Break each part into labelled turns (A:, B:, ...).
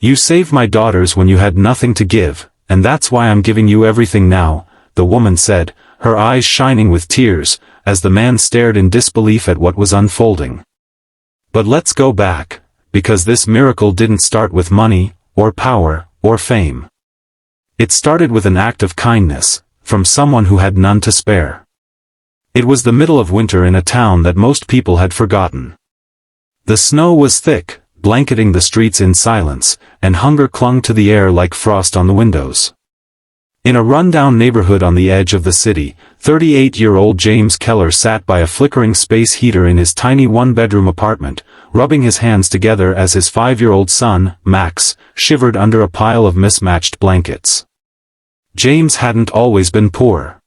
A: You saved my daughters when you had nothing to give, and that's why I'm giving you everything now, the woman said, her eyes shining with tears, as the man stared in disbelief at what was unfolding. But let's go back, because this miracle didn't start with money, or power, or fame. It started with an act of kindness, from someone who had none to spare. It was the middle of winter in a town that most people had forgotten. The snow was thick, blanketing the streets in silence, and hunger clung to the air like frost on the windows. In a rundown neighborhood on the edge of the city, 38-year-old James Keller sat by a flickering space heater in his tiny one-bedroom apartment, rubbing his hands together as his 5-year-old son, Max, shivered under a pile of mismatched blankets. James hadn't always been poor.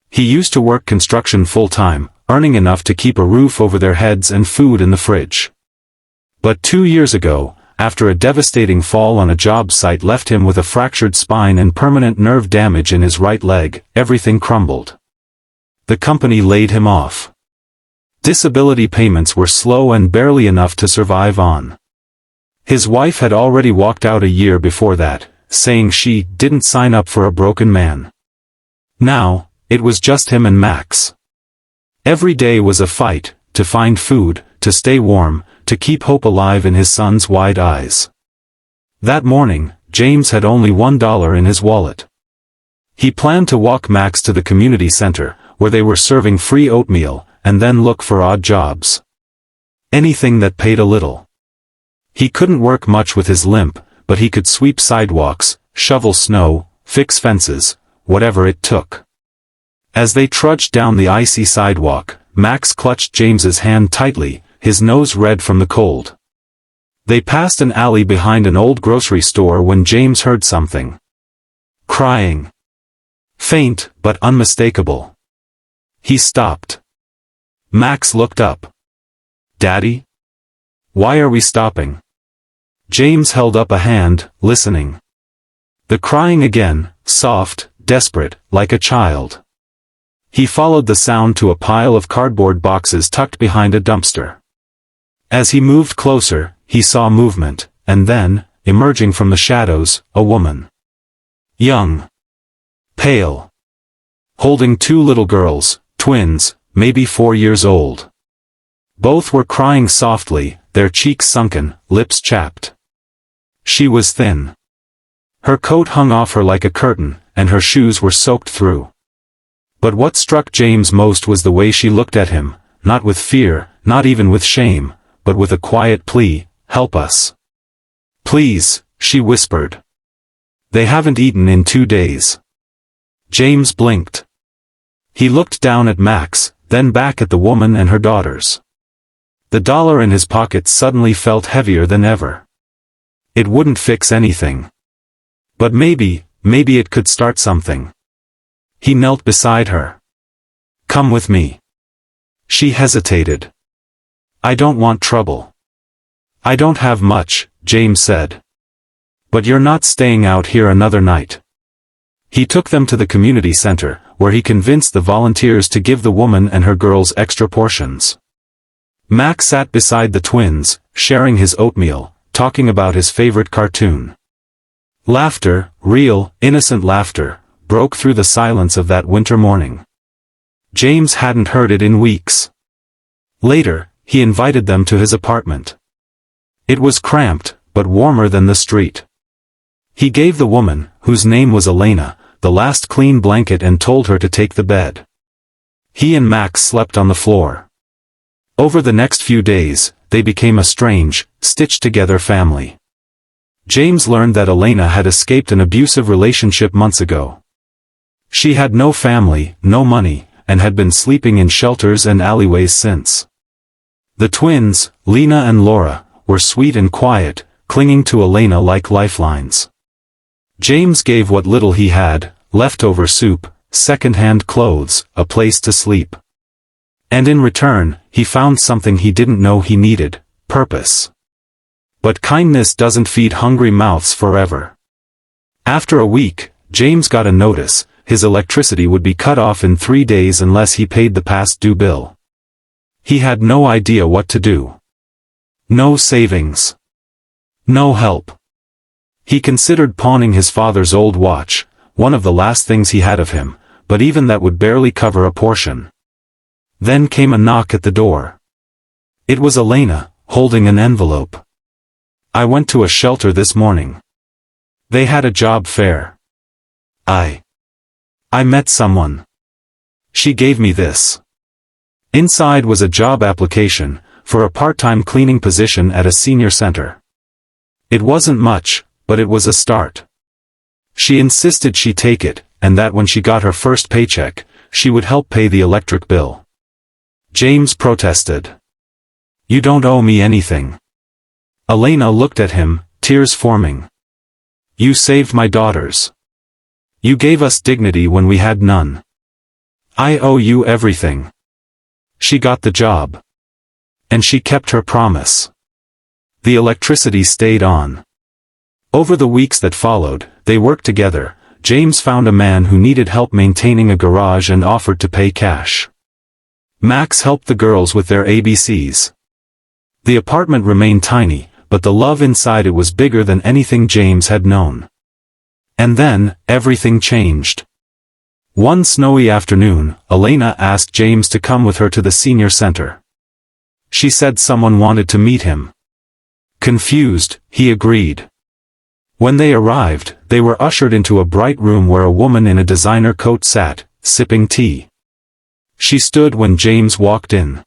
A: He used to work construction full-time, earning enough to keep a roof over their heads and food in the fridge. But 2 years ago, after a devastating fall on a job site left him with a fractured spine and permanent nerve damage in his right leg, everything crumbled. The company laid him off. Disability payments were slow and barely enough to survive on. His wife had already walked out a year before that, saying she didn't sign up for a broken man. Now, it was just him and Max. Every day was a fight, to find food, to stay warm, to keep hope alive in his son's wide eyes. That morning, James had only $1 in his wallet. He planned to walk Max to the community center, where they were serving free oatmeal, and then look for odd jobs. Anything that paid a little. He couldn't work much with his limp, but he could sweep sidewalks, shovel snow, fix fences, whatever it took. As they trudged down the icy sidewalk, Max clutched James's hand tightly, his nose red from the cold. They passed an alley behind an old grocery store when James heard something. Crying. Faint, but unmistakable. He stopped. Max looked up. Daddy? Why are we stopping? James held up a hand, listening. The crying again, soft, desperate, like a child. He followed the sound to a pile of cardboard boxes tucked behind a dumpster. As he moved closer, he saw movement, and then, emerging from the shadows, a woman. Young. Pale. Holding 2 little girls, twins, maybe 4 years old. Both were crying softly, their cheeks sunken, lips chapped. She was thin. Her coat hung off her like a curtain, and her shoes were soaked through. But what struck James most was the way she looked at him, not with fear, not even with shame, but with a quiet plea, "Help us. Please," she whispered. "They haven't eaten in 2 days." James blinked. He looked down at Max, then back at the woman and her daughters. The dollar in his pocket suddenly felt heavier than ever. It wouldn't fix anything. But maybe it could start something. He knelt beside her. "Come with me." She hesitated. "I don't want trouble." "I don't have much," James said. "But you're not staying out here another night." He took them to the community center, where he convinced the volunteers to give the woman and her girls extra portions. Max sat beside the twins, sharing his oatmeal, talking about his favorite cartoon. Laughter, real, innocent laughter, broke through the silence of that winter morning. James hadn't heard it in weeks. Later, he invited them to his apartment. It was cramped, but warmer than the street. He gave the woman, whose name was Elena, the last clean blanket and told her to take the bed. He and Max slept on the floor. Over the next few days, they became a strange, stitched-together family. James learned that Elena had escaped an abusive relationship months ago. She had no family, no money, and had been sleeping in shelters and alleyways since. The twins, Lena and Laura, were sweet and quiet, clinging to Elena like lifelines. James gave what little he had, leftover soup, second-hand clothes, a place to sleep. And in return, he found something he didn't know he needed, purpose. But kindness doesn't feed hungry mouths forever. After a week, James got a notice. His electricity would be cut off in 3 days unless he paid the past due bill. He had no idea what to do. No savings. No help. He considered pawning his father's old watch, one of the last things he had of him, but even that would barely cover a portion. Then came a knock at the door. It was Elena, holding an envelope. I went to a shelter this morning. They had a job fair. I met someone. She gave me this. Inside was a job application, for a part-time cleaning position at a senior center. It wasn't much, but it was a start. She insisted she take it, and that when she got her first paycheck, she would help pay the electric bill. James protested. You don't owe me anything. Elena looked at him, tears forming. You saved my daughters. You gave us dignity when we had none. I owe you everything. She got the job. And she kept her promise. The electricity stayed on. Over the weeks that followed, they worked together. James found a man who needed help maintaining a garage and offered to pay cash. Max helped the girls with their ABCs. The apartment remained tiny, but the love inside it was bigger than anything James had known. And then, everything changed. One snowy afternoon, Elena asked James to come with her to the senior center. She said someone wanted to meet him. Confused, he agreed. When they arrived, they were ushered into a bright room where a woman in a designer coat sat, sipping tea. She stood when James walked in.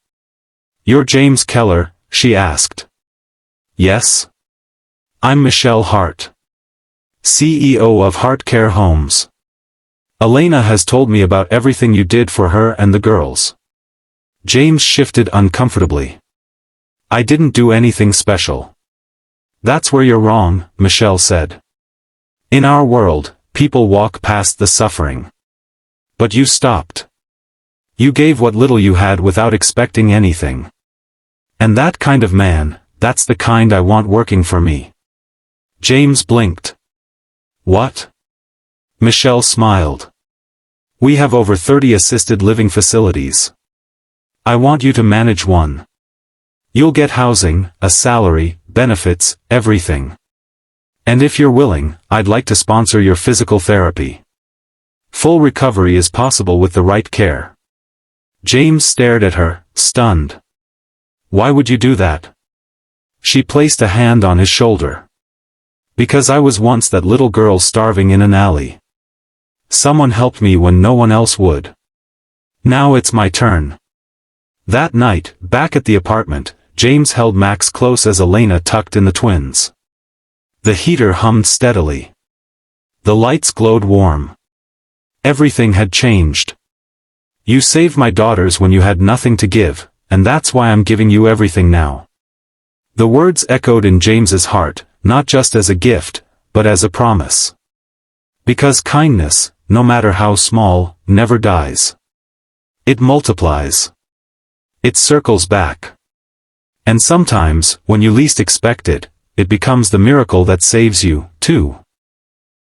A: You're James Keller, she asked. Yes. I'm Michelle Hart, CEO of Hart Care Homes. Elena has told me about everything you did for her and the girls. James shifted uncomfortably. I didn't do anything special. That's where you're wrong, Michelle said. In our world, people walk past the suffering. But you stopped. You gave what little you had without expecting anything. And that kind of man, that's the kind I want working for me. James blinked. What? Michelle smiled. We have over 30 assisted living facilities. I want you to manage one. You'll get housing, a salary, benefits, everything. And if you're willing, I'd like to sponsor your physical therapy. Full recovery is possible with the right care. James stared at her, stunned. Why would you do that? She placed a hand on his shoulder. Because I was once that little girl starving in an alley. Someone helped me when no one else would. Now it's my turn. That night, back at the apartment, James held Max close as Elena tucked in the twins. The heater hummed steadily. The lights glowed warm. Everything had changed. You saved my daughters when you had nothing to give, and that's why I'm giving you everything now. The words echoed in James's heart, not just as a gift, but as a promise. Because kindness, no matter how small, never dies. It multiplies. It circles back. And sometimes, when you least expect it, it becomes the miracle that saves you, too.